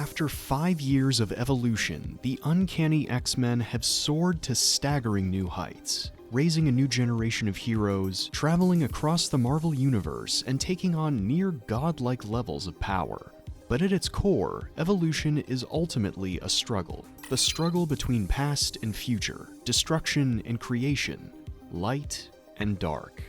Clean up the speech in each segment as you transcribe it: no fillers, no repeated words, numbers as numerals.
After 5 years of evolution, the Uncanny X-Men have soared to staggering new heights, raising a new generation of heroes, traveling across the Marvel Universe, and taking on near godlike levels of power. But at its core, evolution is ultimately a struggle. The struggle between past and future, destruction and creation, light and dark.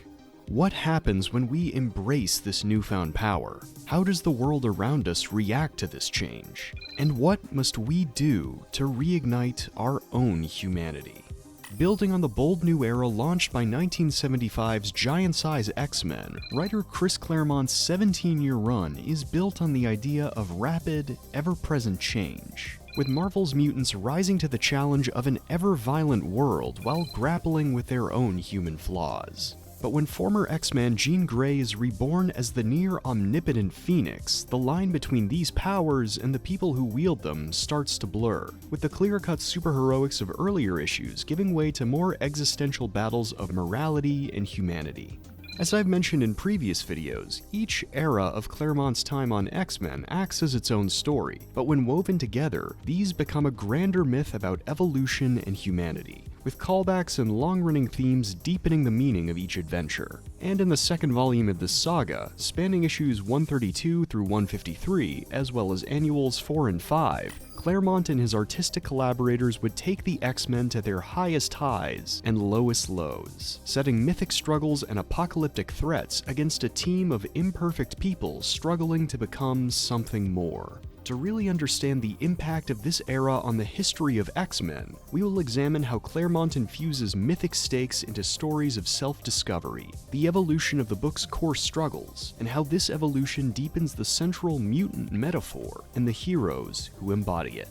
What happens when we embrace this newfound power? How does the world around us react to this change? And what must we do to reignite our own humanity? Building on the bold new era launched by 1975's giant-size X-Men, writer Chris Claremont's 17-year run is built on the idea of rapid, ever-present change, with Marvel's mutants rising to the challenge of an ever-violent world while grappling with their own human flaws. But when former X-Man Jean Grey is reborn as the near-omnipotent Phoenix, the line between these powers and the people who wield them starts to blur, with the clear-cut superheroics of earlier issues giving way to more existential battles of morality and humanity. As I've mentioned in previous videos, each era of Claremont's time on X-Men acts as its own story, but when woven together, these become a grander myth about evolution and humanity, with callbacks and long-running themes deepening the meaning of each adventure. And in the second volume of this saga, spanning issues 132 through 153, as well as annuals 4 and 5, Claremont and his artistic collaborators would take the X-Men to their highest highs and lowest lows, setting mythic struggles and apocalyptic threats against a team of imperfect people struggling to become something more. To really understand the impact of this era on the history of X-Men, we will examine how Claremont infuses mythic stakes into stories of self-discovery, the evolution of the book's core struggles, and how this evolution deepens the central mutant metaphor and the heroes who embody it.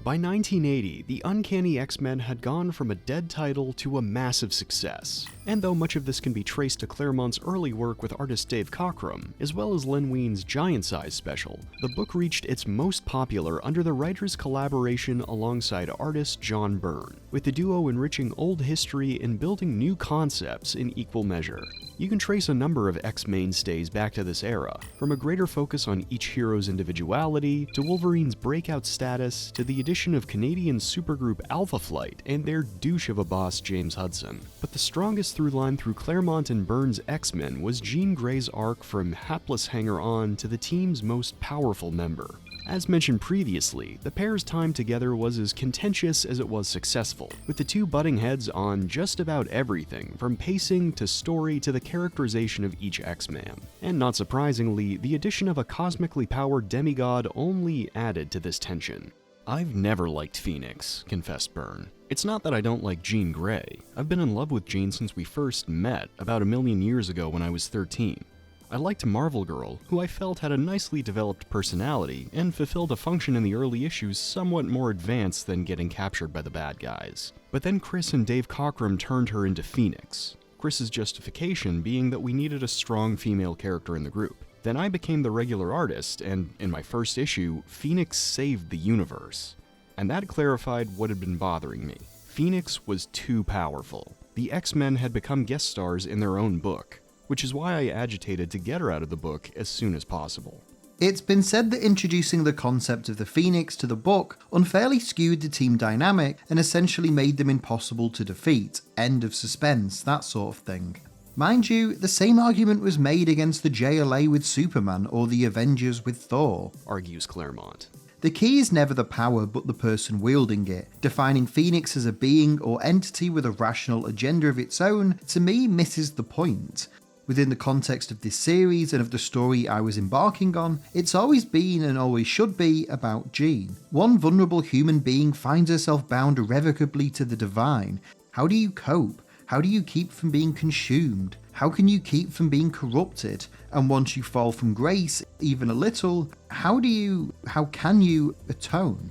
By 1980, the Uncanny X-Men had gone from a dead title to a massive success, and though much of this can be traced to Claremont's early work with artist Dave Cockrum, as well as Len Wein's giant-size special, the book reached its most popular under the writer's collaboration alongside artist John Byrne, with the duo enriching old history and building new concepts in equal measure. You can trace a number of X mainstays back to this era, from a greater focus on each hero's individuality, to Wolverine's breakout status, to the addition of Canadian supergroup Alpha Flight and their douche of a boss James Hudson. But the strongest through line through Claremont and Byrne's X-Men was Jean Grey's arc from hapless hanger-on to the team's most powerful member. As mentioned previously, the pair's time together was as contentious as it was successful, with the two butting heads on just about everything from pacing to story to the characterization of each X-Man. And not surprisingly, the addition of a cosmically powered demigod only added to this tension. "I've never liked Phoenix," confessed Byrne. "It's not that I don't like Jean Grey. I've been in love with Jean since we first met, about 1,000,000 years ago when I was 13. I liked Marvel Girl, who I felt had a nicely developed personality and fulfilled a function in the early issues somewhat more advanced than getting captured by the bad guys. But then Chris and Dave Cockrum turned her into Phoenix. Chris's justification being that we needed a strong female character in the group. Then I became the regular artist, and in my first issue, Phoenix saved the universe. And that clarified what had been bothering me. Phoenix was too powerful. The X-Men had become guest stars in their own book, which is why I agitated to get her out of the book as soon as possible." It's been said that introducing the concept of the Phoenix to the book unfairly skewed the team dynamic and essentially made them impossible to defeat, end of suspense, that sort of thing. Mind you, the same argument was made against the JLA with Superman or the Avengers with Thor, argues Claremont. The key is never the power but the person wielding it. Defining Phoenix as a being or entity with a rational agenda of its own, to me, misses the point. Within the context of this series and of the story I was embarking on, it's always been and always should be about Jean. One vulnerable human being finds herself bound irrevocably to the divine. How do you cope? How do you keep from being consumed? How can you keep from being corrupted? And once you fall from grace, even a little, how can you atone?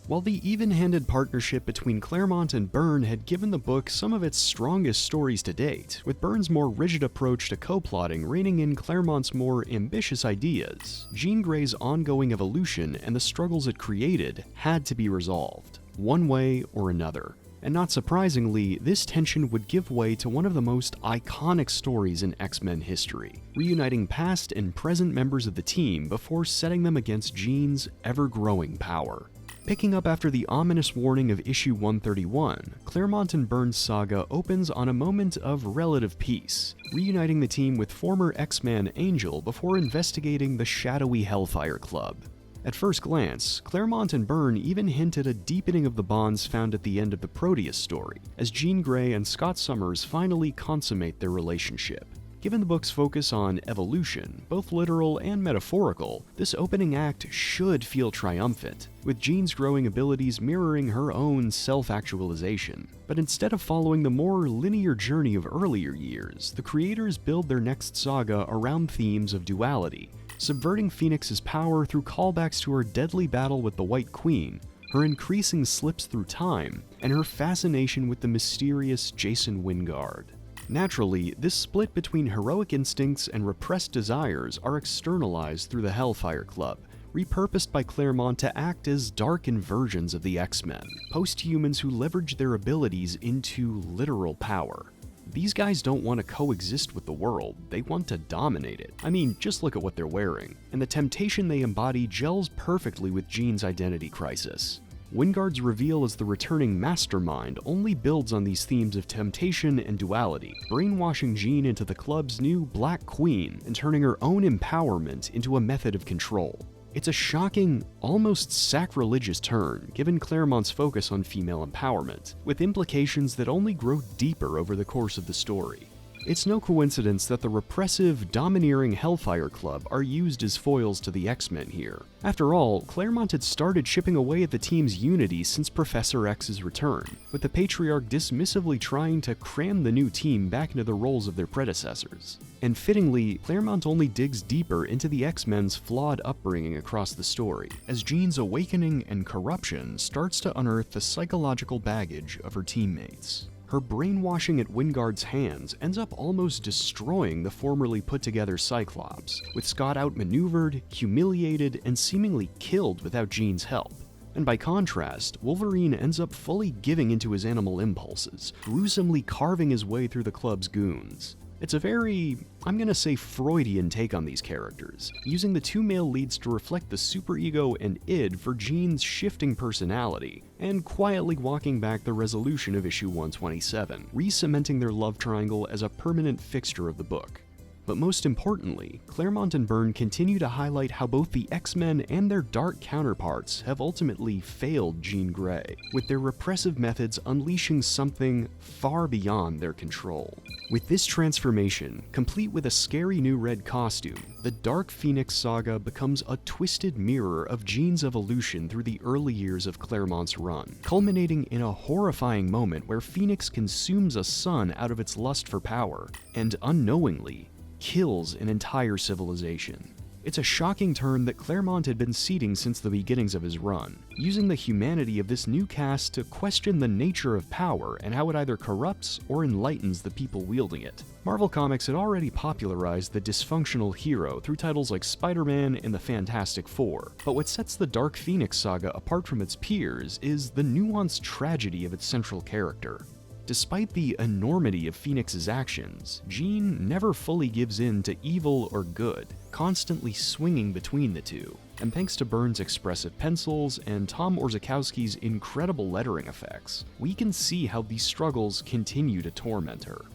While the even-handed partnership between Claremont and Byrne had given the book some of its strongest stories to date, with Byrne's more rigid approach to co-plotting reining in Claremont's more ambitious ideas, Jean Grey's ongoing evolution and the struggles it created had to be resolved, one way or another. And not surprisingly, this tension would give way to one of the most iconic stories in X-Men history, reuniting past and present members of the team before setting them against Jean's ever-growing power. Picking up after the ominous warning of issue 131, Claremont and Byrne's saga opens on a moment of relative peace, reuniting the team with former X-Man Angel before investigating the shadowy Hellfire Club. At first glance, Claremont and Byrne even hinted a deepening of the bonds found at the end of the Proteus story, as Jean Grey and Scott Summers finally consummate their relationship. Given the book's focus on evolution, both literal and metaphorical, this opening act should feel triumphant, with Jean's growing abilities mirroring her own self-actualization. But instead of following the more linear journey of earlier years, the creators build their next saga around themes of duality, subverting Phoenix's power through callbacks to her deadly battle with the White Queen, her increasing slips through time, and her fascination with the mysterious Jason Wyngarde. Naturally, this split between heroic instincts and repressed desires are externalized through the Hellfire Club, repurposed by Claremont to act as darkened versions of the X-Men, post-humans who leverage their abilities into literal power. These guys don't want to coexist with the world, they want to dominate it. I mean, just look at what they're wearing, and the temptation they embody gels perfectly with Jean's identity crisis. Wyngarde's reveal as the returning mastermind only builds on these themes of temptation and duality, brainwashing Jean into the club's new Black Queen and turning her own empowerment into a method of control. It's a shocking, almost sacrilegious turn, given Claremont's focus on female empowerment, with implications that only grow deeper over the course of the story. It's no coincidence that the repressive, domineering Hellfire Club are used as foils to the X-Men here. After all, Claremont had started chipping away at the team's unity since Professor X's return, with the Patriarch dismissively trying to cram the new team back into the roles of their predecessors. And fittingly, Claremont only digs deeper into the X-Men's flawed upbringing across the story, as Jean's awakening and corruption starts to unearth the psychological baggage of her teammates. Her brainwashing at Wyngarde's hands ends up almost destroying the formerly put-together Cyclops, with Scott outmaneuvered, humiliated, and seemingly killed without Jean's help. And by contrast, Wolverine ends up fully giving into his animal impulses, gruesomely carving his way through the club's goons. It's a very, I'm gonna say, Freudian take on these characters, using the two male leads to reflect the superego and id for Jean's shifting personality, and quietly walking back the resolution of issue 127, re-cementing their love triangle as a permanent fixture of the book. But most importantly, Claremont and Byrne continue to highlight how both the X-Men and their dark counterparts have ultimately failed Jean Grey, with their repressive methods unleashing something far beyond their control. With this transformation, complete with a scary new red costume, the Dark Phoenix saga becomes a twisted mirror of Jean's evolution through the early years of Claremont's run, culminating in a horrifying moment where Phoenix consumes a sun out of its lust for power, and unknowingly, kills an entire civilization. It's a shocking turn that Claremont had been seeding since the beginnings of his run, using the humanity of this new cast to question the nature of power and how it either corrupts or enlightens the people wielding it. Marvel Comics had already popularized the dysfunctional hero through titles like Spider-Man and the Fantastic Four, but what sets the Dark Phoenix saga apart from its peers is the nuanced tragedy of its central character. Despite the enormity of Phoenix's actions, Jean never fully gives in to evil or good, constantly swinging between the two. And thanks to Byrne's expressive pencils and Tom Orzechowski's incredible lettering effects, we can see how these struggles continue to torment her.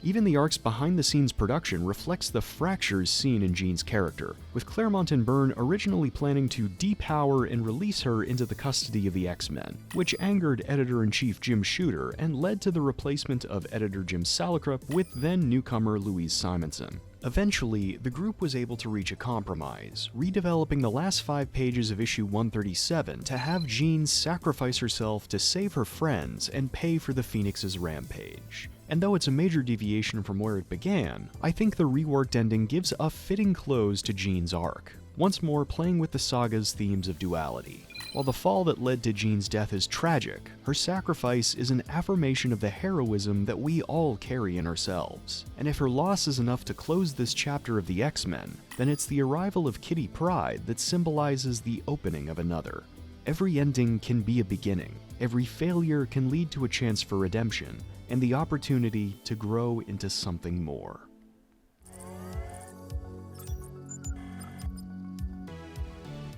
Even the arc's behind-the-scenes production reflects the fractures seen in Jean's character, with Claremont and Byrne originally planning to depower and release her into the custody of the X-Men, which angered Editor-in-Chief Jim Shooter and led to the replacement of editor Jim Salicrup with then-newcomer Louise Simonson. Eventually, the group was able to reach a compromise, redeveloping the last 5 pages of issue 137 to have Jean sacrifice herself to save her friends and pay for the Phoenix's rampage. And though it's a major deviation from where it began, I think the reworked ending gives a fitting close to Jean's arc, once more playing with the saga's themes of duality. While the fall that led to Jean's death is tragic, her sacrifice is an affirmation of the heroism that we all carry in ourselves. And if her loss is enough to close this chapter of the X-Men, then it's the arrival of Kitty Pryde that symbolizes the opening of another. every ending can be a beginning, every failure can lead to a chance for redemption, and the opportunity to grow into something more.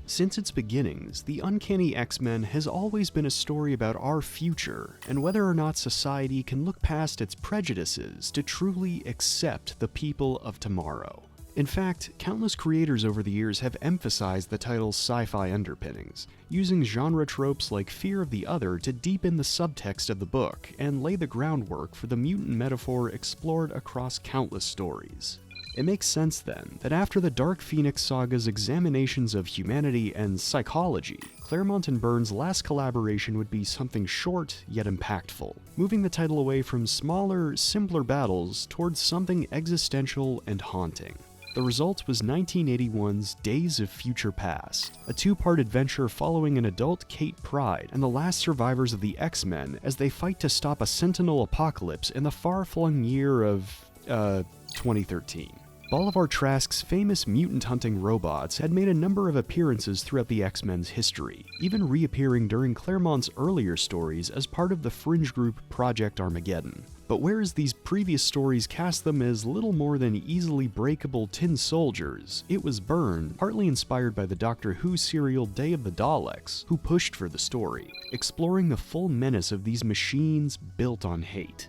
Since its beginnings, the Uncanny X-Men has always been a story about our future, and whether or not society can look past its prejudices to truly accept the people of tomorrow. In fact, countless creators over the years have emphasized the title's sci-fi underpinnings, using genre tropes like fear of the other to deepen the subtext of the book and lay the groundwork for the mutant metaphor explored across countless stories. It makes sense then that after the Dark Phoenix saga's examinations of humanity and psychology, Claremont and Byrne's last collaboration would be something short yet impactful, moving the title away from smaller, simpler battles towards something existential and haunting. The result was 1981's Days of Future Past, a two-part adventure following an adult Kate Pryde and the last survivors of the X-Men as they fight to stop a Sentinel apocalypse in the far-flung year of, 2013. Bolivar Trask's famous mutant-hunting robots had made a number of appearances throughout the X-Men's history, even reappearing during Claremont's earlier stories as part of the fringe group Project Armageddon. But whereas these previous stories cast them as little more than easily breakable tin soldiers, it was Byrne, partly inspired by the Doctor Who serial Day of the Daleks, who pushed for the story, exploring the full menace of these machines built on hate.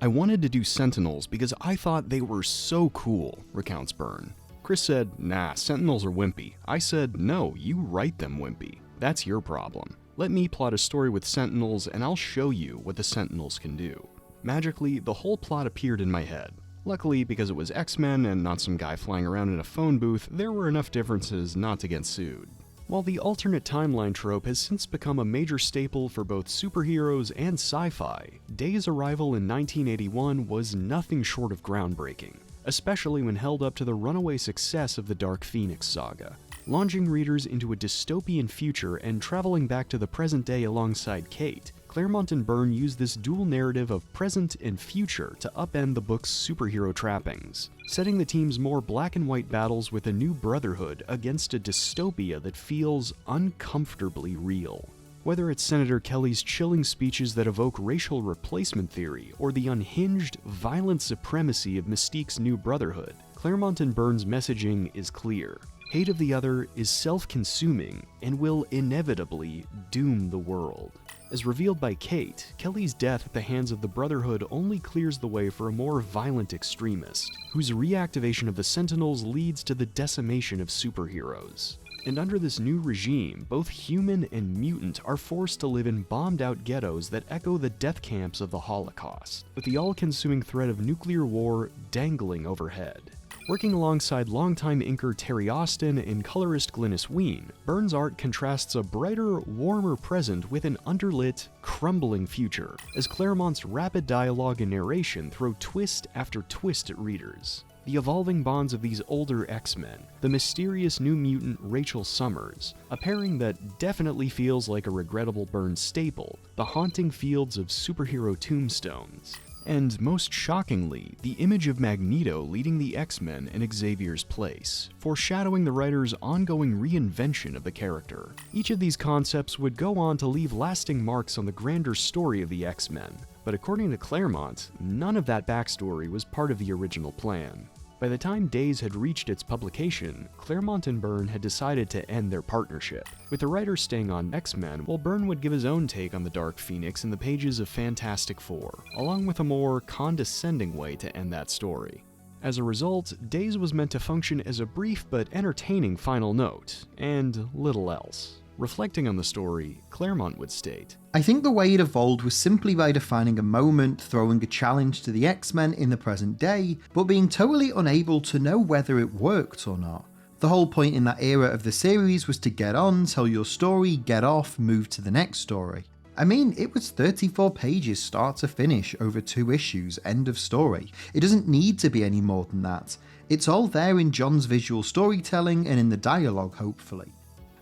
"I wanted to do Sentinels because I thought they were so cool," recounts Byrne. Chris said, "Nah, Sentinels are wimpy." I said, "No, you write them wimpy. That's your problem. Let me plot a story with Sentinels and I'll show you what the Sentinels can do." Magically, the whole plot appeared in my head. Luckily, because it was X-Men and not some guy flying around in a phone booth, there were enough differences not to get sued. While the alternate timeline trope has since become a major staple for both superheroes and sci-fi, Day's arrival in 1981 was nothing short of groundbreaking, especially when held up to the runaway success of the Dark Phoenix saga. Launching readers into a dystopian future and traveling back to the present day alongside Kate, Claremont and Byrne used this dual narrative of present and future to upend the book's superhero trappings, setting the team's more black and white battles with a new brotherhood against a dystopia that feels uncomfortably real. Whether it's Senator Kelly's chilling speeches that evoke racial replacement theory, or the unhinged, violent supremacy of Mystique's new brotherhood, Claremont and Byrne's messaging is clear. Hate of the other is self-consuming and will inevitably doom the world. As revealed by Kate, Kelly's death at the hands of the Brotherhood only clears the way for a more violent extremist, whose reactivation of the Sentinels leads to the decimation of superheroes. And under this new regime, both human and mutant are forced to live in bombed-out ghettos that echo the death camps of the Holocaust, with the all-consuming threat of nuclear war dangling overhead. Working alongside longtime inker Terry Austin and colorist Glynis Wein, Byrne's art contrasts a brighter, warmer present with an underlit, crumbling future, as Claremont's rapid dialogue and narration throw twist after twist at readers. The evolving bonds of these older X-Men, the mysterious new mutant Rachel Summers, a pairing that definitely feels like a regrettable Byrne staple, the haunting fields of superhero tombstones, and most shockingly, the image of Magneto leading the X-Men in Xavier's place, foreshadowing the writer's ongoing reinvention of the character. Each of these concepts would go on to leave lasting marks on the grander story of the X-Men, but according to Claremont, none of that backstory was part of the original plan. By the time Days had reached its publication, Claremont and Byrne had decided to end their partnership, with the writer staying on X-Men while Byrne would give his own take on the Dark Phoenix in the pages of Fantastic Four, along with a more condescending way to end that story. As a result, Days was meant to function as a brief but entertaining final note, and little else. Reflecting on the story, Claremont would state, "I think the way it evolved was simply by defining a moment, throwing a challenge to the X-Men in the present day, but being totally unable to know whether it worked or not. The whole point in that era of the series was to get on, tell your story, get off, move to the next story. I mean, it was 34 pages start to finish over 2 issues, end of story. It doesn't need to be any more than that. It's all there in John's visual storytelling and in the dialogue, hopefully.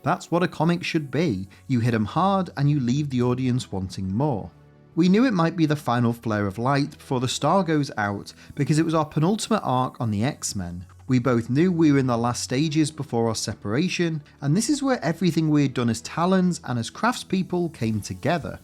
That's what a comic should be. You hit 'em hard and you leave the audience wanting more. We knew it might be the final flare of light before the star goes out because it was our penultimate arc on the X-Men. We both knew we were in the last stages before our separation, and this is where everything we had done as Talons and as craftspeople came together.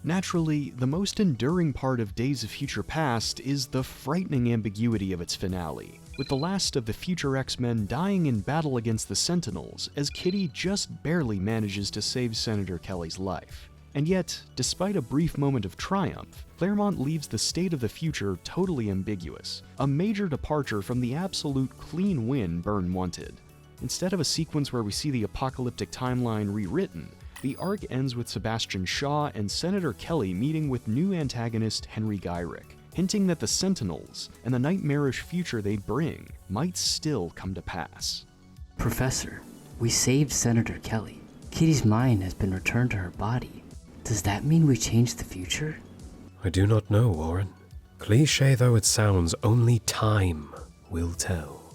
Naturally, the most enduring part of Days of Future Past is the frightening ambiguity of its finale, with the last of the future X-Men dying in battle against the Sentinels as Kitty just barely manages to save Senator Kelly's life. And yet, despite a brief moment of triumph, Claremont leaves the state of the future totally ambiguous, a major departure from the absolute clean win Byrne wanted. Instead of a sequence where we see the apocalyptic timeline rewritten, the arc ends with Sebastian Shaw and Senator Kelly meeting with new antagonist Henry Gyrick, hinting that the Sentinels and the nightmarish future they bring might still come to pass. Professor, we saved Senator Kelly. Kitty's mind has been returned to her body. Does that mean we changed the future? I do not know, Warren. Cliché though it sounds, only time will tell.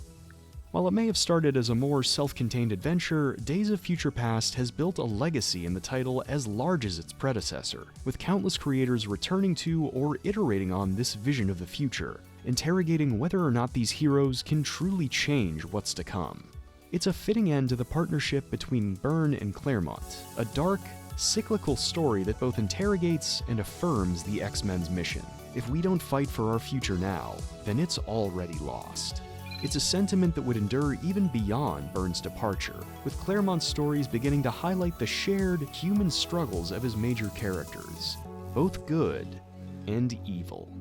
While it may have started as a more self-contained adventure, Days of Future Past has built a legacy in the title as large as its predecessor, with countless creators returning to or iterating on this vision of the future, interrogating whether or not these heroes can truly change what's to come. It's a fitting end to the partnership between Byrne and Claremont, a dark, cyclical story that both interrogates and affirms the X-Men's mission. If we don't fight for our future now, then it's already lost. It's a sentiment that would endure even beyond Byrne's departure, with Claremont's stories beginning to highlight the shared human struggles of his major characters, both good and evil.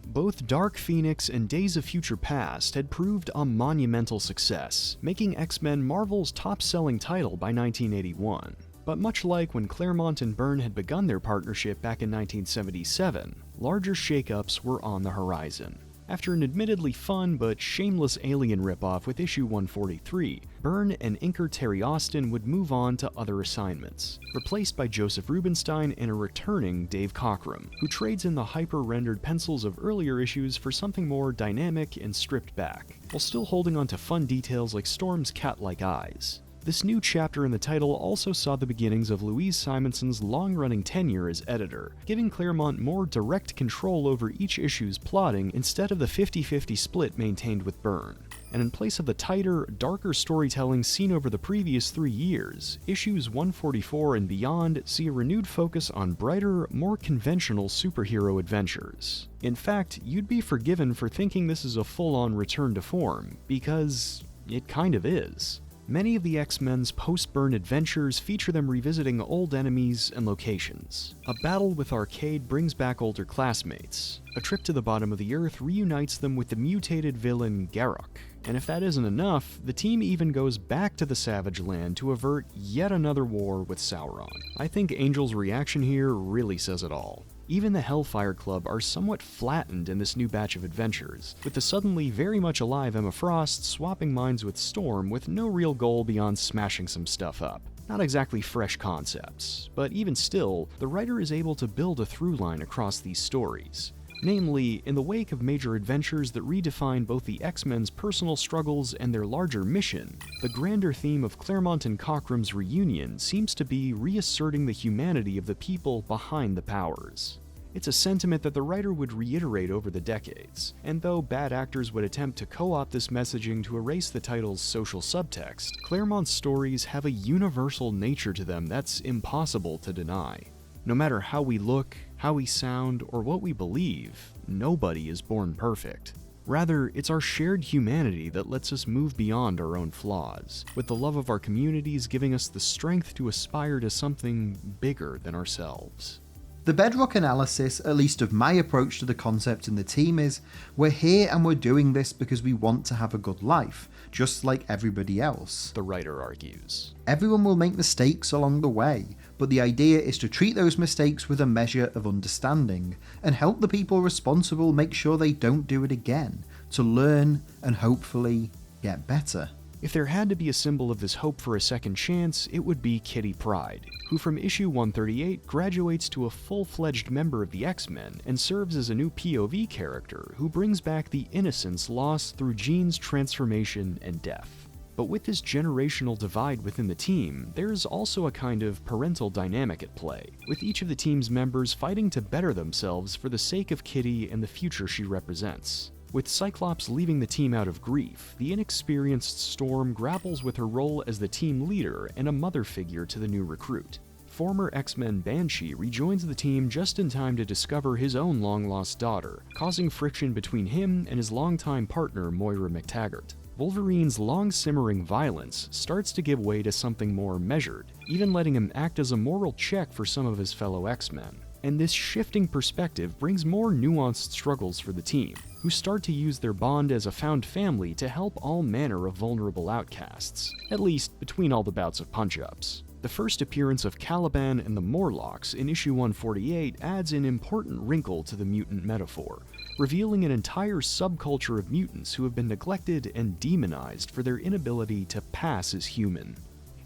Both Dark Phoenix and Days of Future Past had proved a monumental success, making X-Men Marvel's top-selling title by 1981. But much like when Claremont and Byrne had begun their partnership back in 1977, larger shakeups were on the horizon. After an admittedly fun but shameless Alien ripoff with issue 143, Byrne and inker Terry Austin would move on to other assignments, replaced by Joseph Rubinstein and a returning Dave Cockrum, who trades in the hyper-rendered pencils of earlier issues for something more dynamic and stripped back, while still holding on to fun details like Storm's cat-like eyes. This new chapter in the title also saw the beginnings of Louise Simonson's long-running tenure as editor, giving Claremont more direct control over each issue's plotting instead of the 50-50 split maintained with Byrne. And in place of the tighter, darker storytelling seen over the previous 3 years, issues 144 and beyond see a renewed focus on brighter, more conventional superhero adventures. In fact, you'd be forgiven for thinking this is a full-on return to form, because it kind of is. Many of the X-Men's post-Byrne adventures feature them revisiting old enemies and locations. A battle with Arcade brings back older classmates. A trip to the bottom of the Earth reunites them with the mutated villain Garruk. And if that isn't enough, the team even goes back to the Savage Land to avert yet another war with Sauron. I think Angel's reaction here really says it all. Even the Hellfire Club are somewhat flattened in this new batch of adventures, with the suddenly very much alive Emma Frost swapping minds with Storm with no real goal beyond smashing some stuff up. Not exactly fresh concepts, but even still, the writer is able to build a through line across these stories. Namely, in the wake of major adventures that redefine both the X-Men's personal struggles and their larger mission, the grander theme of Claremont and Cockrum's reunion seems to be reasserting the humanity of the people behind the powers. It's a sentiment that the writer would reiterate over the decades, and though bad actors would attempt to co-opt this messaging to erase the title's social subtext, Claremont's stories have a universal nature to them that's impossible to deny. No matter how we look, how we sound, or what we believe, nobody is born perfect. Rather, it's our shared humanity that lets us move beyond our own flaws, with the love of our communities giving us the strength to aspire to something bigger than ourselves. The bedrock analysis, at least of my approach to the concept and the team, is we're here and we're doing this because we want to have a good life, just like everybody else. The writer argues. Everyone will make mistakes along the way, but the idea is to treat those mistakes with a measure of understanding, and help the people responsible make sure they don't do it again, to learn and hopefully get better. If there had to be a symbol of this hope for a second chance, it would be Kitty Pryde, who from issue 138 graduates to a full-fledged member of the X-Men and serves as a new POV character who brings back the innocence lost through Jean's transformation and death. But with this generational divide within the team, there's also a kind of parental dynamic at play, with each of the team's members fighting to better themselves for the sake of Kitty and the future she represents. With Cyclops leaving the team out of grief, the inexperienced Storm grapples with her role as the team leader and a mother figure to the new recruit. Former X-Men Banshee rejoins the team just in time to discover his own long-lost daughter, causing friction between him and his longtime partner Moira McTaggart. Wolverine's long-simmering violence starts to give way to something more measured, even letting him act as a moral check for some of his fellow X-Men. And this shifting perspective brings more nuanced struggles for the team, who start to use their bond as a found family to help all manner of vulnerable outcasts, at least between all the bouts of punch-ups. The first appearance of Caliban and the Morlocks in issue 148 adds an important wrinkle to the mutant metaphor, revealing an entire subculture of mutants who have been neglected and demonized for their inability to pass as human.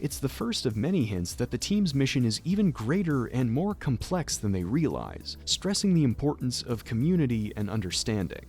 It's the first of many hints that the team's mission is even greater and more complex than they realize, stressing the importance of community and understanding.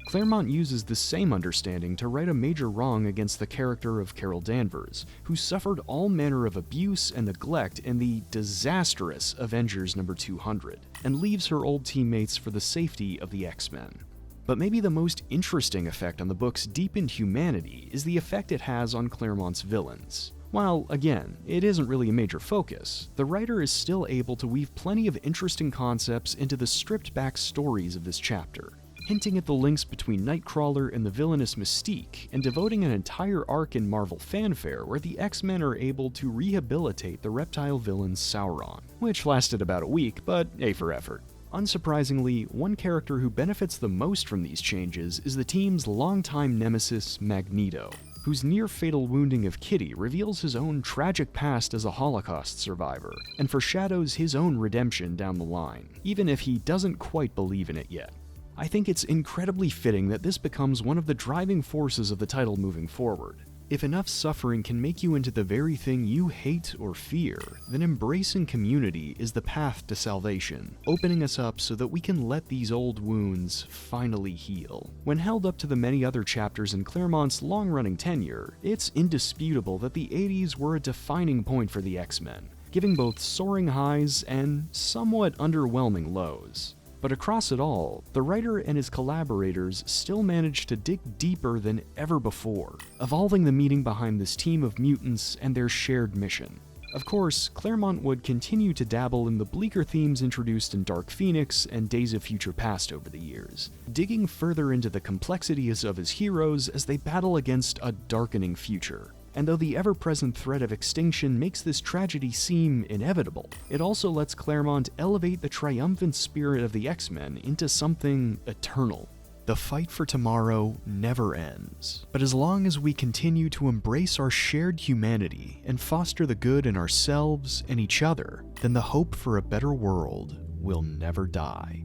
Claremont uses this same understanding to right a major wrong against the character of Carol Danvers, who suffered all manner of abuse and neglect in the disastrous Avengers number 200, and leaves her old teammates for the safety of the X-Men. But maybe the most interesting effect on the book's deepened humanity is the effect it has on Claremont's villains. While, again, it isn't really a major focus, the writer is still able to weave plenty of interesting concepts into the stripped-back stories of this chapter, hinting at the links between Nightcrawler and the villainous Mystique, and devoting an entire arc in Marvel fanfare where the X-Men are able to rehabilitate the reptile villain Sauron, which lasted about a week, but A for effort. Unsurprisingly, one character who benefits the most from these changes is the team's longtime nemesis, Magneto, whose near-fatal wounding of Kitty reveals his own tragic past as a Holocaust survivor, and foreshadows his own redemption down the line, even if he doesn't quite believe in it yet. I think it's incredibly fitting that this becomes one of the driving forces of the title moving forward. If enough suffering can make you into the very thing you hate or fear, then embracing community is the path to salvation, opening us up so that we can let these old wounds finally heal. When held up to the many other chapters in Claremont's long-running tenure, it's indisputable that the 80s were a defining point for the X-Men, giving both soaring highs and somewhat underwhelming lows. But across it all, the writer and his collaborators still managed to dig deeper than ever before, evolving the meaning behind this team of mutants and their shared mission. Of course, Claremont would continue to dabble in the bleaker themes introduced in Dark Phoenix and Days of Future Past over the years, digging further into the complexities of his heroes as they battle against a darkening future. And though the ever-present threat of extinction makes this tragedy seem inevitable, it also lets Claremont elevate the triumphant spirit of the X-Men into something eternal. The fight for tomorrow never ends, but as long as we continue to embrace our shared humanity and foster the good in ourselves and each other, then the hope for a better world will never die.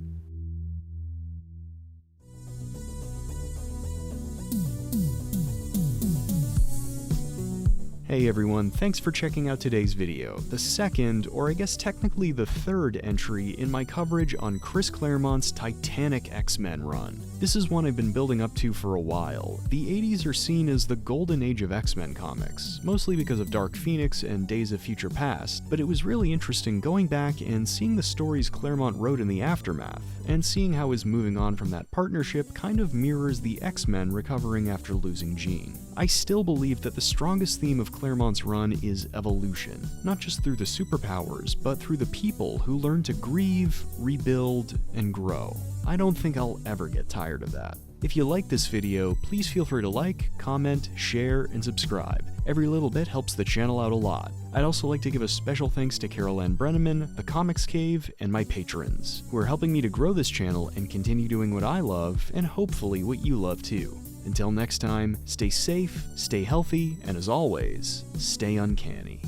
Hey everyone, thanks for checking out today's video, the second, or I guess technically the third entry in my coverage on Chris Claremont's Titanic X-Men run. This is one I've been building up to for a while. The 80s are seen as the golden age of X-Men comics, mostly because of Dark Phoenix and Days of Future Past, but it was really interesting going back and seeing the stories Claremont wrote in the aftermath, and seeing how his moving on from that partnership kind of mirrors the X-Men recovering after losing Jean. I still believe that the strongest theme of Claremont's run is evolution, not just through the superpowers, but through the people who learn to grieve, rebuild, and grow. I don't think I'll ever get tired of that. If you like this video, please feel free to like, comment, share, and subscribe. Every little bit helps the channel out a lot. I'd also like to give a special thanks to Carol Ann Brenneman, The Comics Cave, and my patrons, who are helping me to grow this channel and continue doing what I love, and hopefully what you love too. Until next time, stay safe, stay healthy, and as always, stay uncanny.